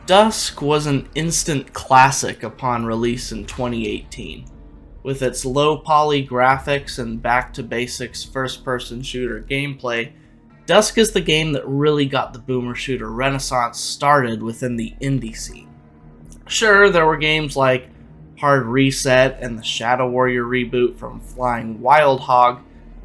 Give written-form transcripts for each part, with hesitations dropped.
Dusk was an instant classic upon release in 2018. With its low-poly graphics and back-to-basics first-person shooter gameplay, Dusk is the game that really got the boomer shooter renaissance started within the indie scene. Sure, there were games like Hard Reset and the Shadow Warrior reboot from Flying Wild Hog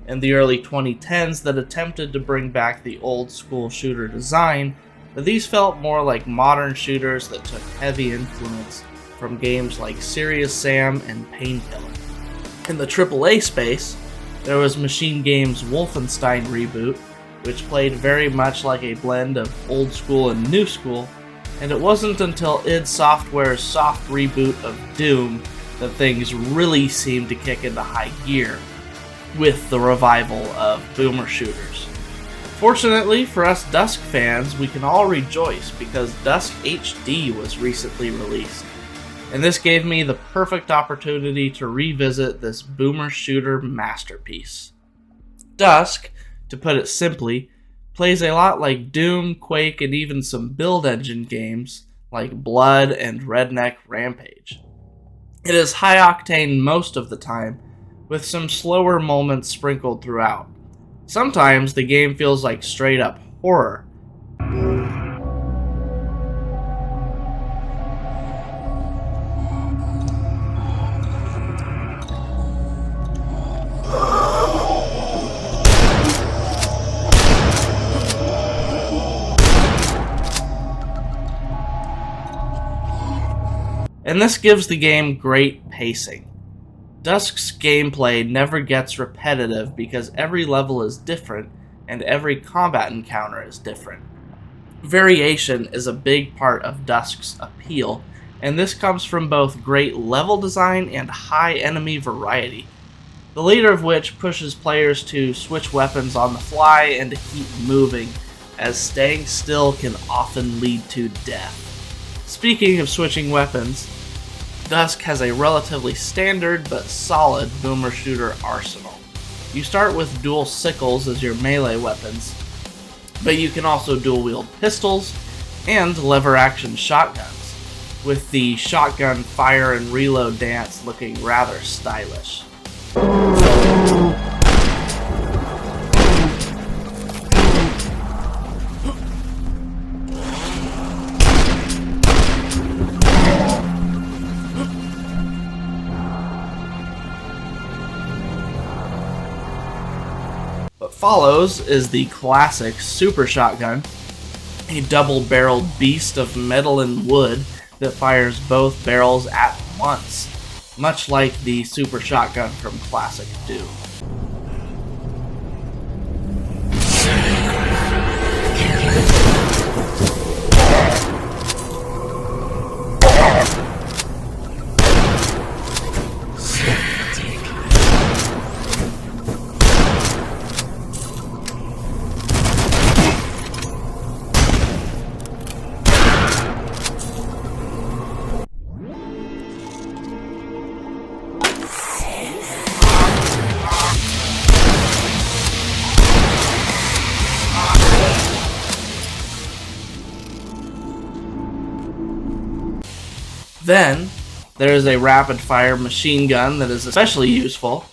in the early 2010s that attempted to bring back the old-school shooter design, but these felt more like modern shooters that took heavy influence from games like Serious Sam and Painkiller. In the AAA space, there was Machine Games' Wolfenstein reboot, which played very much like a blend of old school and new school, and it wasn't until id Software's soft reboot of Doom that things really seemed to kick into high gear with the revival of boomer shooters. Fortunately for us Dusk fans, we can all rejoice because Dusk HD was recently released, and this gave me the perfect opportunity to revisit this boomer shooter masterpiece. Dusk, to put it simply, plays a lot like Doom, Quake, and even some build engine games like Blood and Redneck Rampage. It is high octane most of the time, with some slower moments sprinkled throughout. Sometimes the game feels like straight up horror. And this gives the game great pacing. Dusk's gameplay never gets repetitive because every level is different and every combat encounter is different. Variation is a big part of Dusk's appeal, and this comes from both great level design and high enemy variety, the later of which pushes players to switch weapons on the fly and to keep moving, as staying still can often lead to death. Speaking of switching weapons, Dusk has a relatively standard but solid boomer shooter arsenal. You start with dual sickles as your melee weapons, but you can also dual wield pistols and lever action shotguns, with the shotgun fire and reload dance looking rather stylish. What follows is the classic Super Shotgun, a double-barreled beast of metal and wood that fires both barrels at once, much like the Super Shotgun from classic Doom. Then, there is a rapid-fire machine gun that is especially useful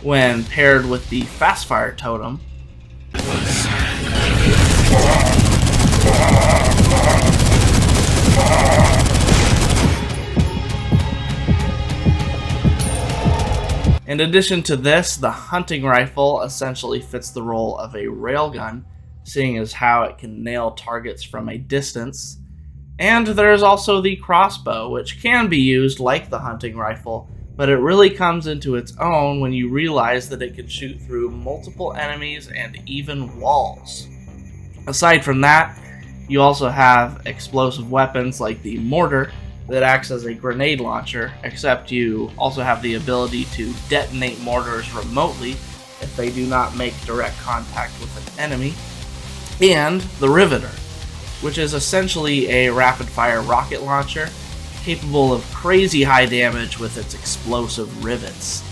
when paired with the fast-fire totem. In addition to this, the hunting rifle essentially fits the role of a railgun, seeing as how it can nail targets from a distance. And there is also the crossbow, which can be used like the hunting rifle, but it really comes into its own when you realize that it can shoot through multiple enemies and even walls. Aside from that, you also have explosive weapons like the mortar that acts as a grenade launcher, except you also have the ability to detonate mortars remotely if they do not make direct contact with an enemy, and the riveter, which is essentially a rapid-fire rocket launcher capable of crazy high damage with its explosive rivets.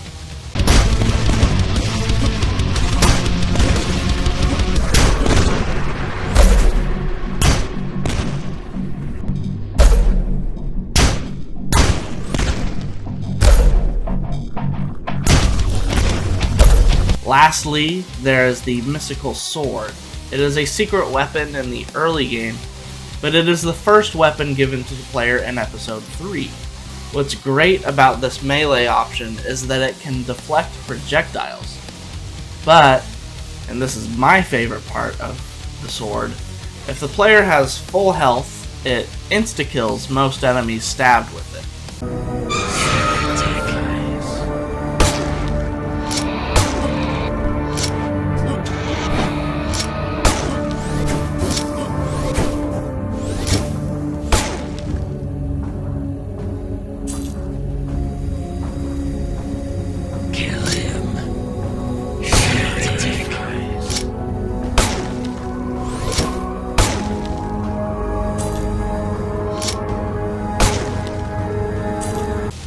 Lastly, there is the mystical sword. It is a secret weapon in the early game, but it is the first weapon given to the player in Episode 3. What's great about this melee option is that it can deflect projectiles. But, and this is my favorite part of the sword, if the player has full health, it insta-kills most enemies stabbed with it.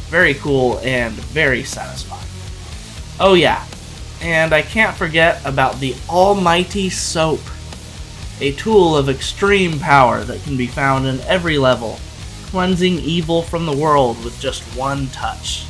Very cool and very satisfying. Oh yeah, and I can't forget about the almighty soap, a tool of extreme power that can be found in every level, cleansing evil from the world with just one touch.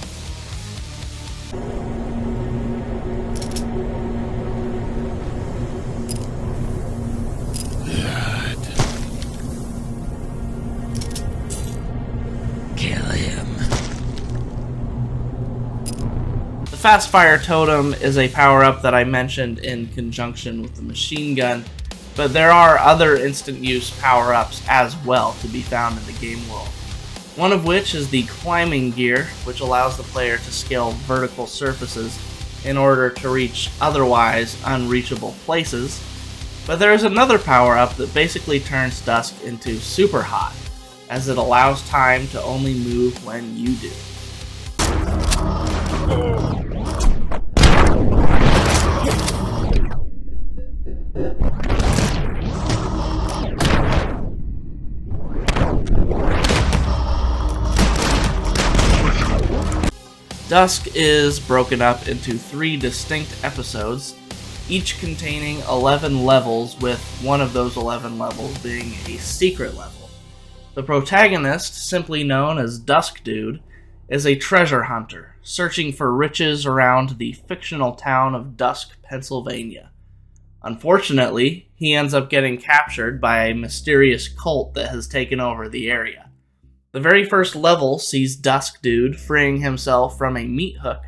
The Fast Fire Totem is a power-up that I mentioned in conjunction with the machine gun, but there are other instant-use power-ups as well to be found in the game world. One of which is the climbing gear, which allows the player to scale vertical surfaces in order to reach otherwise unreachable places. But there is another power-up that basically turns Dusk into super hot, as it allows time to only move when you do. Dusk is broken up into 3 distinct episodes, each containing 11 levels, with one of those 11 levels being a secret level. The protagonist, simply known as Dusk Dude, is a treasure hunter, searching for riches around the fictional town of Dusk, Pennsylvania. Unfortunately, he ends up getting captured by a mysterious cult that has taken over the area. The very first level sees Dusk Dude freeing himself from a meat hook,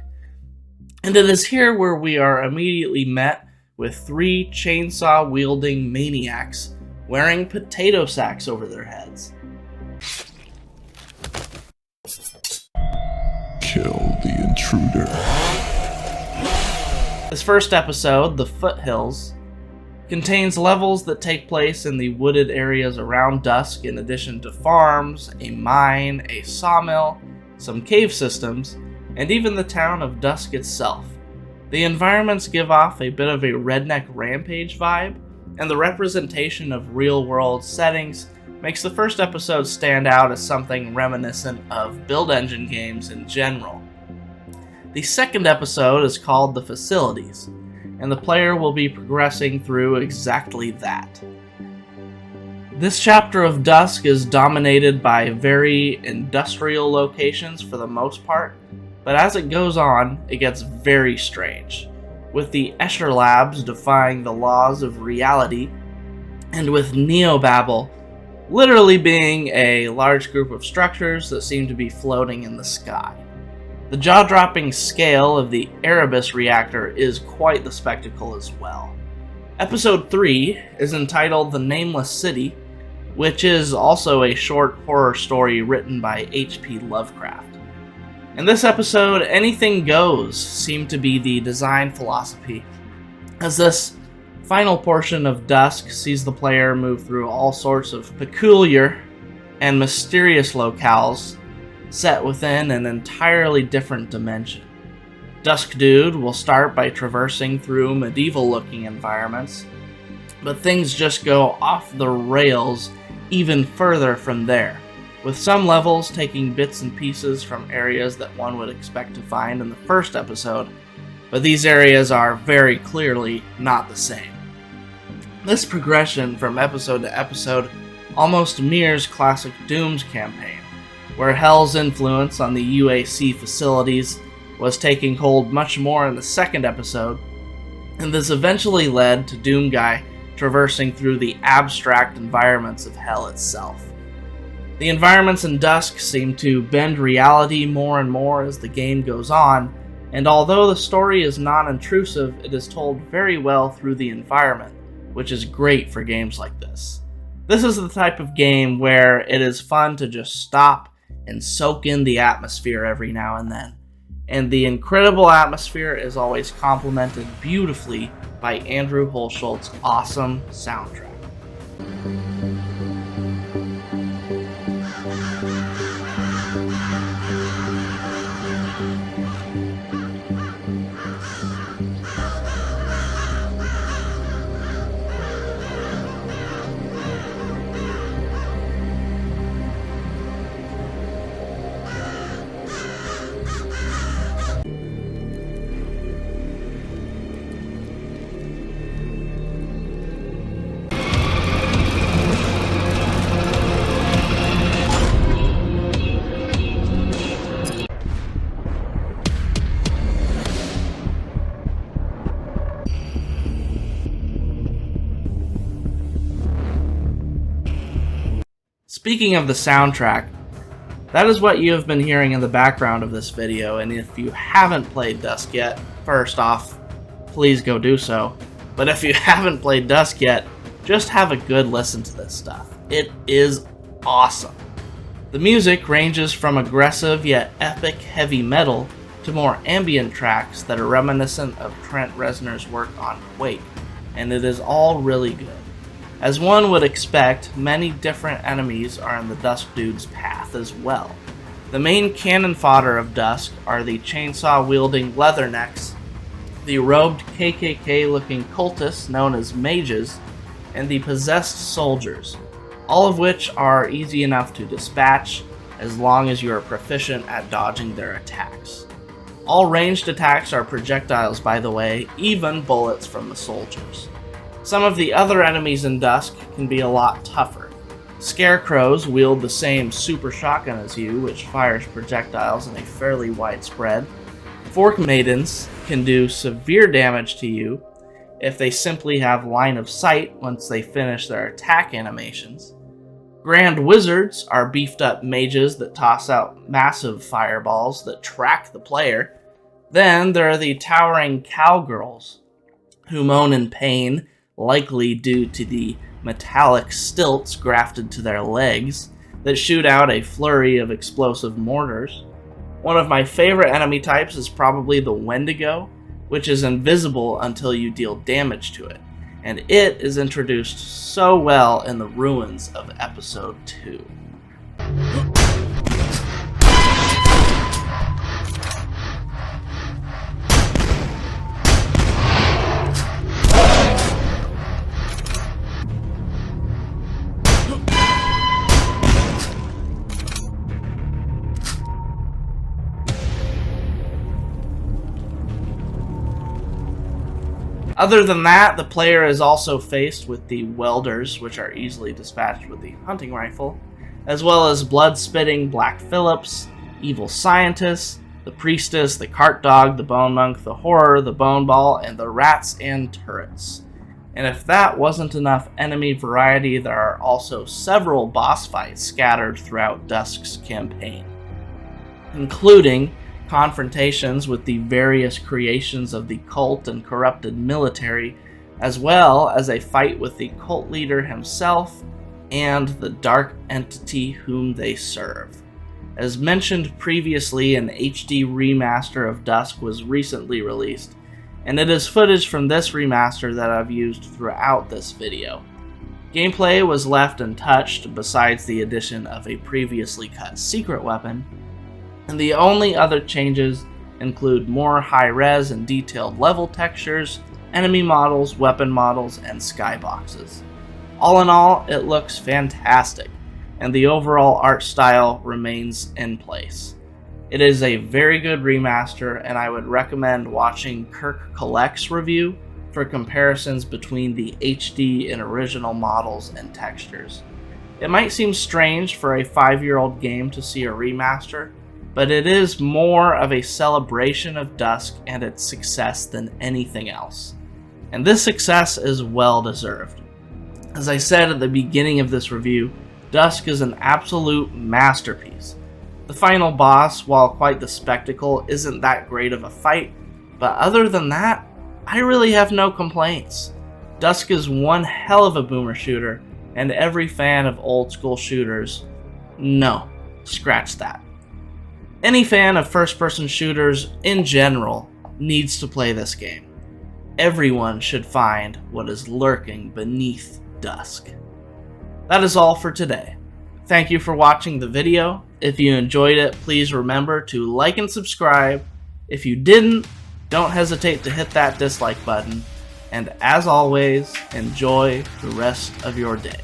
and it is here where we are immediately met with 3 chainsaw-wielding maniacs wearing potato sacks over their heads. Kill the intruder. This first episode, The Foothills, contains levels that take place in the wooded areas around Dusk, in addition to farms, a mine, a sawmill, some cave systems, and even the town of Dusk itself. The environments give off a bit of a redneck rampage vibe, and the representation of real-world settings makes the first episode stand out as something reminiscent of build engine games in general. The second episode is called The Facilities, and the player will be progressing through exactly that. This chapter of Dusk is dominated by very industrial locations for the most part, but as it goes on, it gets very strange, with the Escher Labs defying the laws of reality, and with Neobabble literally being a large group of structures that seem to be floating in the sky. The jaw-dropping scale of the Erebus reactor is quite the spectacle as well. Episode 3 is entitled The Nameless City, which is also a short horror story written by H.P. Lovecraft. In this episode, anything goes seemed to be the design philosophy, as this final portion of Dusk sees the player move through all sorts of peculiar and mysterious locales set within an entirely different dimension. Dusk Dude will start by traversing through medieval-looking environments, but things just go off the rails even further from there, with some levels taking bits and pieces from areas that one would expect to find in the first episode, but these areas are very clearly not the same. This progression from episode to episode almost mirrors classic Doom's campaign, where Hell's influence on the UAC facilities was taking hold much more in the second episode, and this eventually led to Doomguy traversing through the abstract environments of hell itself. The environments in Dusk seem to bend reality more and more as the game goes on, and although the story is non-intrusive, it is told very well through the environment, which is great for games like this. This is the type of game where it is fun to just stop and soak in the atmosphere every now and then. And the incredible atmosphere is always complemented beautifully by Andrew Holschult's awesome soundtrack. Speaking of the soundtrack, that is what you have been hearing in the background of this video, and if you haven't played Dusk yet, first off, please go do so. But if you haven't played Dusk yet, just have a good listen to this stuff. It is awesome. The music ranges from aggressive yet epic heavy metal to more ambient tracks that are reminiscent of Trent Reznor's work on Quake, and it is all really good. As one would expect, many different enemies are in the Dusk Dude's path as well. The main cannon fodder of Dusk are the chainsaw-wielding Leathernecks, the robed KKK-looking cultists known as mages, and the possessed soldiers, all of which are easy enough to dispatch as long as you are proficient at dodging their attacks. All ranged attacks are projectiles, by the way, even bullets from the soldiers. Some of the other enemies in Dusk can be a lot tougher. Scarecrows wield the same super shotgun as you, which fires projectiles in a fairly wide spread. Fork Maidens can do severe damage to you if they simply have line of sight once they finish their attack animations. Grand Wizards are beefed up mages that toss out massive fireballs that track the player. Then there are the towering cowgirls, who moan in pain, likely due to the metallic stilts grafted to their legs, that shoot out a flurry of explosive mortars. One of my favorite enemy types is probably the Wendigo, which is invisible until you deal damage to it, and it is introduced so well in the ruins of Episode 2. Other than that, the player is also faced with the Welders, which are easily dispatched with the hunting rifle, as well as blood-spitting Black Phillips, evil scientists, the Priestess, the Cart Dog, the Bone Monk, the Horror, the Bone Ball, and the Rats and Turrets. And if that wasn't enough enemy variety, there are also several boss fights scattered throughout Dusk's campaign, including confrontations with the various creations of the cult and corrupted military, as well as a fight with the cult leader himself and the dark entity whom they serve. As mentioned previously, an HD remaster of Dusk was recently released, and it is footage from this remaster that I've used throughout this video. Gameplay was left untouched besides the addition of a previously cut secret weapon, and the only other changes include more high-res and detailed level textures, enemy models, weapon models, and skyboxes. All in all, it looks fantastic, and the overall art style remains in place. It is a very good remaster, and I would recommend watching Kirk Collect's review for comparisons between the HD and original models and textures. It might seem strange for a 5-year-old game to see a remaster, but it is more of a celebration of Dusk and its success than anything else. and this success is well deserved. As I said at the beginning of this review, Dusk is an absolute masterpiece. The final boss, while quite the spectacle, isn't that great of a fight, but other than that, I really have no complaints. Dusk is one hell of a boomer shooter, and every fan of old school shooters, no, scratch that. Any fan of first-person shooters in general needs to play this game. Everyone should find what is lurking beneath Dusk. That is all for today. Thank you for watching the video. If you enjoyed it, please remember to like and subscribe. If you didn't, don't hesitate to hit that dislike button. And as always, enjoy the rest of your day.